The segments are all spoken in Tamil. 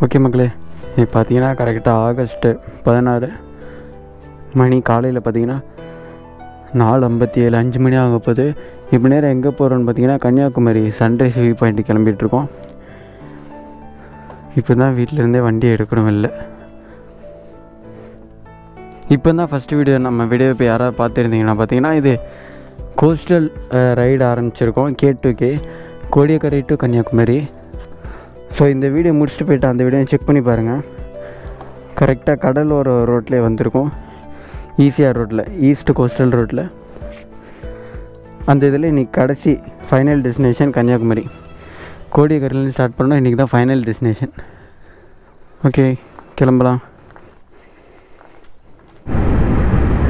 ஓகே மக்களே, இப்போ பார்த்தீங்கன்னா கரெக்டாக ஆகஸ்ட்டு 16 மணி காலையில் பார்த்தீங்கன்னா 4:57 5 மணி ஆக போகுது. இப்போ நேரம் எங்கே போகிறோன்னு பார்த்தீங்கன்னா கன்னியாகுமரி சன்ரைஸ் வியூ பாயிண்ட் கிளம்பிகிட்ருக்கோம். இப்போ தான் வீட்டிலேருந்தே வண்டியை எடுக்கிறோம் இல்லை. இப்போ தான் ஃபஸ்ட்டு வீடியோ நம்ம வீடியோ இப்போ யாராவது பார்த்துருந்தீங்கன்னா பார்த்தீங்கன்னா இது கோஸ்டல் ரைடு ஆரம்பிச்சிருக்கோம். K2K Kodiyakkarai to Kanyakumari. So இந்த வீடியோ முடிச்சுட்டு போய்ட்டு அந்த வீடியோ செக் பண்ணி பாருங்கள். கரெக்டாக கடலோர ரோட்லேயே வந்திருக்கோம், ஈசிஆர் ரோட்டில், ஈஸ்ட் கோஸ்டல் ரோட்டில். அந்த இதில் இன்றைக்கி கடைசி ஃபைனல் டெஸ்டினேஷன் கன்னியாகுமரி. கோடியக்கரையிலேருந்து ஸ்டார்ட் பண்ணோம், இன்றைக்கி தான் ஃபைனல் டெஸ்டினேஷன். ஓகே, கிளம்பலாம்.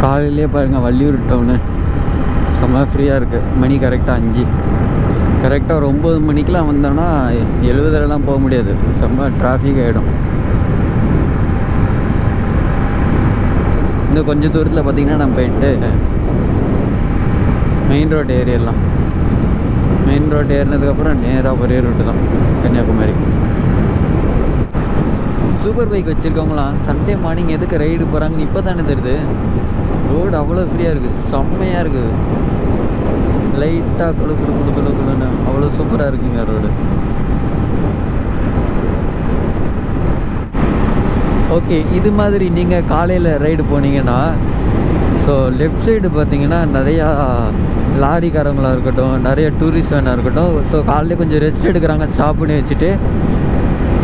காலையிலே பாருங்கள் வள்ளியூர் டவுனு செம்ம ஃப்ரீயாக இருக்குது. மணி கரெக்டாக 5. கரெக்டாக ஒரு 9 மணிக்கெலாம் வந்தோன்னா 70 போக முடியாது, ரொம்ப டிராஃபிக் ஆகிடும். இந்த கொஞ்சம் தூரத்தில் பார்த்திங்கன்னா நம்ம போயிட்டு மெயின் ரோடு ஏறிடலாம். மெயின் ரோடு ஏறினதுக்கப்புறம் நேராக ஒரே ரூட்டு தான் கன்னியாகுமரி. சூப்பர் பைக் வச்சுருக்கவங்களாம் சண்டே மார்னிங் எதுக்கு ரைடு போகிறாங்கன்னு இப்போ தானே தெரியுது. ரோடு அவ்வளோ ஃப்ரீயாக இருக்குது, செம்மையாக இருக்குது. லைட்டாக குழுன்னு அவ்வளோ சூப்பராக இருக்குங்க ரோடு. ஓகே, இது மாதிரி நீங்கள் காலையில் ரைடு போனீங்கன்னா ஸோ லெஃப்ட் சைடு பார்த்தீங்கன்னா நிறையா லாரிக்காரங்களாக இருக்கட்டும், நிறைய டூரிஸ்ட் வேனாக இருக்கட்டும். ஸோ காலையிலே கொஞ்சம் ரெஸ்ட் எடுக்கிறாங்க, ஸ்டாப் பண்ணி வச்சுட்டு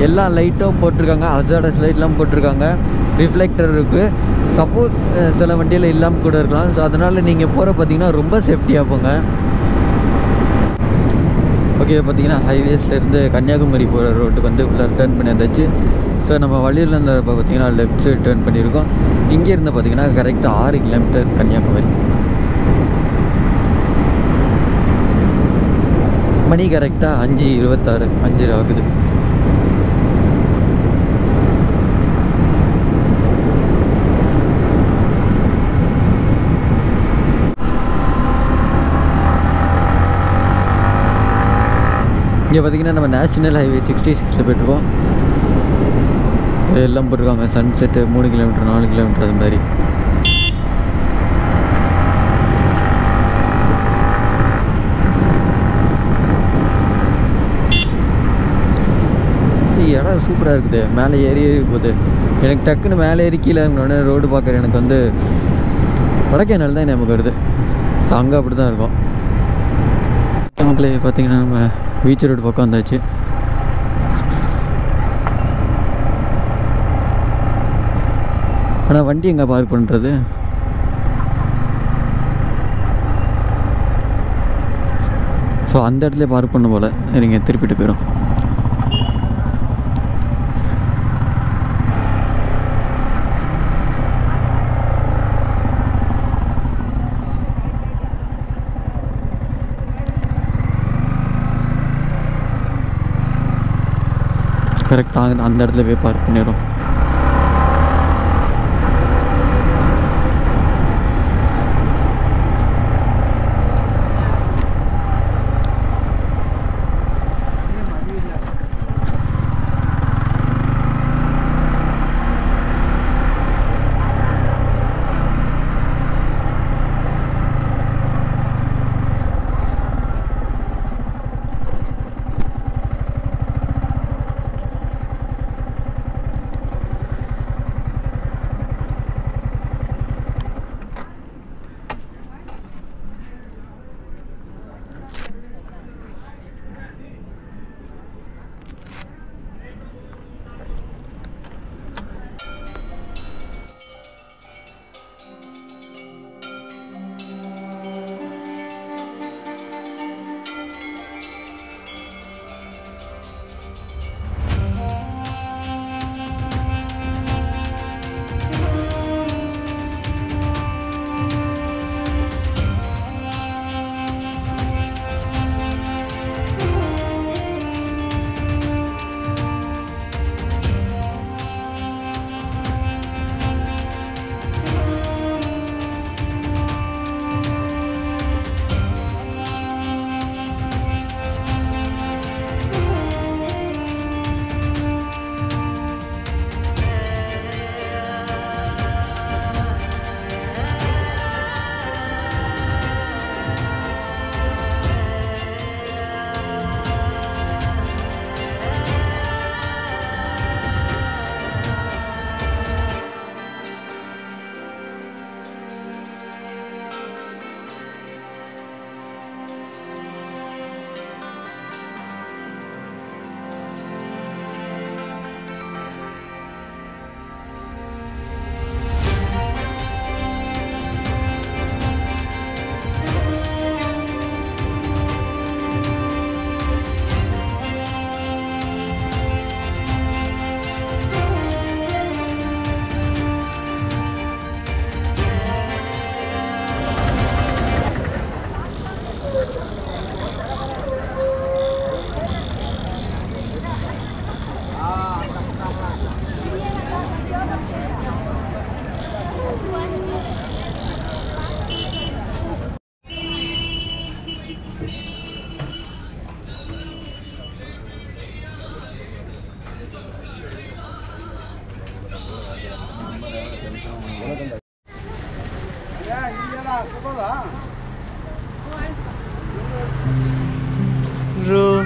எல்லா லைட்டும் போட்டிருக்காங்க, ஹசார்டஸ் லைட்லாம் போட்டிருக்காங்க, ரிஃப்ளெக்டர் இருக்குது. சப்போஸ் சில வண்டியில் இல்லாமல் கூட இருக்கலாம். ஸோ அதனால் நீங்கள் போகிற பார்த்தீங்கன்னா ரொம்ப சேஃப்டியாக போங்க. ஓகே, பார்த்தீங்கன்னா ஹைவேஸ்லேருந்து கன்னியாகுமரி போகிற ரோட்டுக்கு வந்து உள்ளே டர்ன் பண்ணி வந்தாச்சு. ஸோ நம்ம வழியிலேருந்து இப்போ பார்த்தீங்கன்னா லெஃப்ட் சைடு டர்ன் பண்ணியிருக்கோம். இங்கேருந்து பார்த்தீங்கன்னா கரெக்டாக 6 கிலோமீட்டர் கன்னியாகுமரி. மணி கரெக்டாக 5:26 5 ஆகுது. இங்கே பார்த்திங்கன்னா நம்ம நேஷ்னல் ஹைவே 66 போய்ட்டுருக்கோம். எல்லாம் போட்டிருக்காங்க, சன்செட்டு 3 கிலோமீட்டர் 4 கிலோமீட்டர் அது மாதிரி. இடம் சூப்பராக இருக்குது, மேலே ஏறி போகுது. எனக்கு டக்குன்னு மேலே ஏறி கீழே இறங்கினோடனே ரோடு பார்க்குற எனக்கு வந்து வடக்கேனல் தான் நமக்கு வருது. ஸோ அங்கே அப்படி தான் இருக்கும். மக்களே பார்த்திங்கன்னா நம்ம பீச் ரோடு பக்கம் வந்தாச்சு. ஆனால் வண்டி எங்கே பார்க் பண்ணுறது? ஸோ அந்த இடத்துல பார்க் பண்ண போல் நீங்கள் திருப்பிட்டு போயிடும். கரெக்டாக அந்த இடத்துல போய் பார்க் பண்ணிடும்.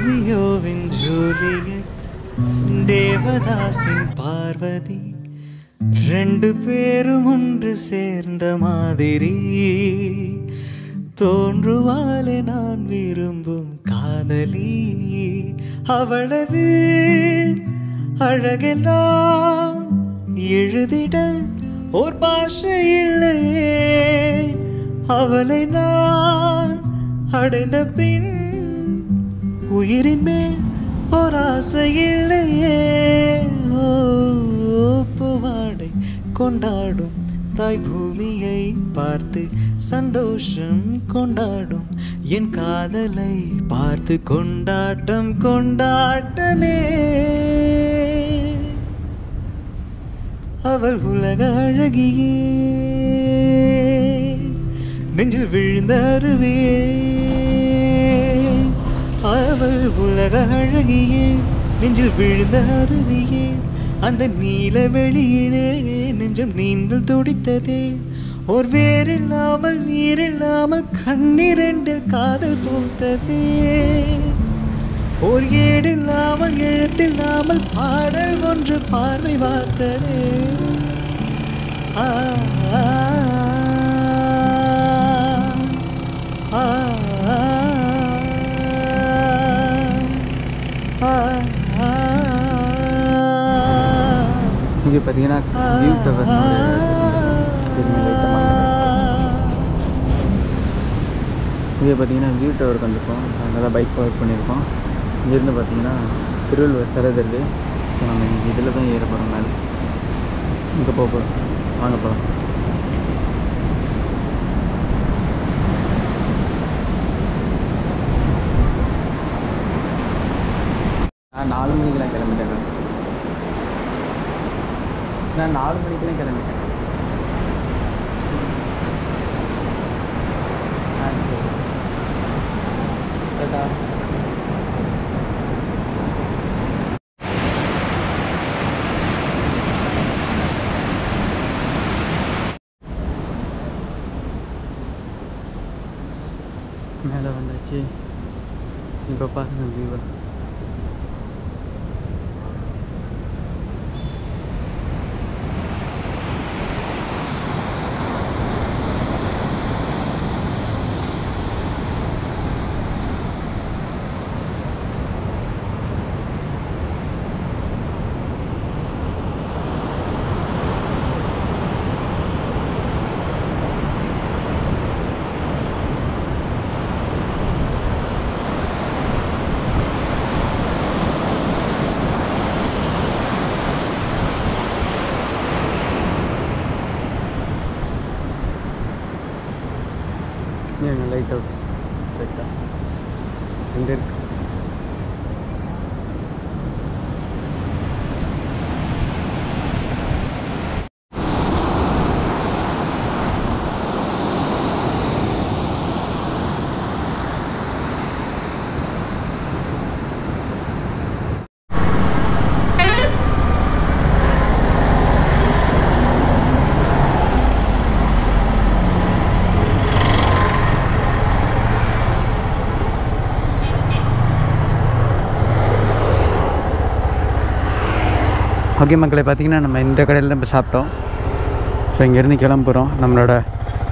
ரோமியோவின் ஜூலியட் தேவதாசின் பார்வதி ரெண்டு பேரும் ஒன்று சேர்ந்த மாதிரி தோன்றுவாளே நான் விரும்பும் காதலி. அவளது அழகெல்லாம் எழுதிட ஓர் பாஷை இல்லையே. அவளை நான் அடைந்த பின் உயிரின் மேல் ஓர் ஆசை இல்லையே. பூவாடை கொண்டாடும் தாய் பூமியை பார்த்து சந்தோஷம் கொண்டாடும் என் காதலை பார்த்து கொண்டாட்டம் கொண்டாட்டமே. அவள் உலக அழகியே நெஞ்சில் விழுந்த அருவியே. அவள் உலக அழகியே நெஞ்சில் விழுந்த அருவியே. அந்த நீல வெளியிலே நெஞ்சம் நீங்கள் துடித்ததே. ஓர் வேறில்லாமல் நீரில்லாமல் கண்ணீரெண்டில் காதல் பூத்ததே. ஓர் ஏடில்லாமல் எழுத்தில்லாமல் பாடல் ஒன்று பார்வை பார்த்ததே. ஆ ஆ ஆ இங்கே பார்த்தீங்கன்னா வியூ டவர் இங்கே பார்த்தீங்கன்னா வியூ டவர் வந்துருக்கோம். அதனால தான் பைக் பார்க் பண்ணியிருக்கோம். இங்கேருந்து பார்த்தீங்கன்னா திருவள்ளுவர் சிலை இருக்குது. நம்ம இதில் தான் ஏற போகிறோம். மேலே இங்கே போகிறோம். வாங்க போகலாம். நான் 4 மணிக்கெலாம் கிளம்பிட்டேன். நான் 4 மணிக்கெலாம் கிளம்பிட்டேன். மேலே வந்தாச்சு. இப்போ பாருங்க வியூவை. லைட் ஹவுஸ் கரெக்டாக எங்கே இருக்கு? ஓகே மக்களை, பார்த்திங்கன்னா நம்ம இந்த கடையில் தான் இப்போ சாப்பிட்டோம். ஸோ இங்கேருந்து கிளம்புறோம். நம்மளோட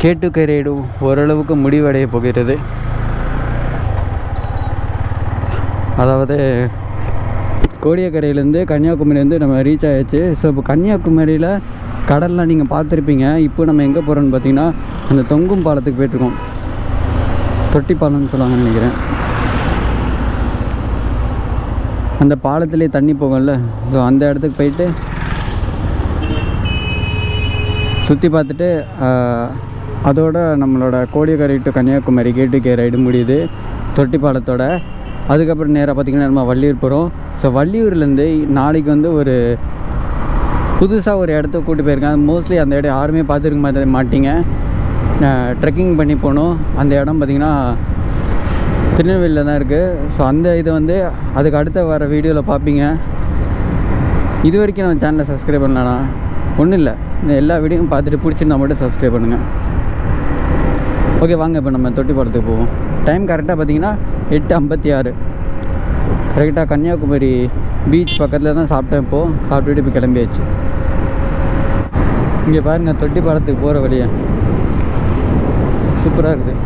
K2K ரைடு ஓரளவுக்கு முடிவடைய போகிறது. அதாவது கோடியக்கரையிலேருந்து கன்னியாகுமரி வந்து நம்ம ரீச் ஆகிடுச்சு. ஸோ இப்போ கன்னியாகுமரியில் கடல்லாம் நீங்கள் பார்த்துருப்பீங்க. இப்போ நம்ம எங்கே போகிறோன்னு பார்த்தீங்கன்னா அந்த தொங்கும் பாலத்துக்கு போய்ட்டுருக்கோம். தொட்டி பாலம்னு சொல்லுவாங்கன்னு நினைக்கிறேன். அந்த பாலத்துலேயே தண்ணி போகும்ல, ஸோ அந்த இடத்துக்கு போயிட்டு சுற்றி பார்த்துட்டு அதோட நம்மளோட Kodiyakkarai to Kanyakumari K2K ride முடியுது தொட்டி பாலத்தோட. அதுக்கப்புறம் நேராக பார்த்திங்கன்னா நம்ம வள்ளியூர் போகிறோம். ஸோ வள்ளியூர்லேருந்து நாளைக்கு வந்து ஒரு புதுசாக ஒரு இடத்துக்கு கூட்டி போயிருக்கேன். மோஸ்ட்லி அந்த இடம் யாருமே பார்த்துருக்க மாட்டீங்க. ட்ரெக்கிங் பண்ணி போகணும். அந்த இடம் பார்த்திங்கன்னா திருநெல்வேலியில் தான் இருக்குது. ஸோ அந்த இது வந்து அதுக்கு அடுத்த வர வீடியோவில் பார்ப்பீங்க. இது வரைக்கும் நம்ம சேனலை சப்ஸ்கிரைப் பண்ணலண்ணா ஒன்றும் இல்லை, எல்லா வீடியோவும் பார்த்துட்டு பிடிச்சிருந்தா மட்டும் சப்ஸ்கிரைப் பண்ணுங்கள். ஓகே வாங்க இப்போ நம்ம தொட்டி பாலத்துக்கு போவோம். டைம் கரெக்டாக பார்த்தீங்கன்னா 8:56. கரெக்டாக கன்னியாகுமரி பீச் பக்கத்தில் தான் சாப்பிட்டேன். இப்போது சாப்பிட்டுட்டு இப்போ கிளம்பியாச்சு. இங்கே பாருங்கள், தொட்டி பாலத்துக்கு போகிற வழியை சூப்பராக இருக்குது.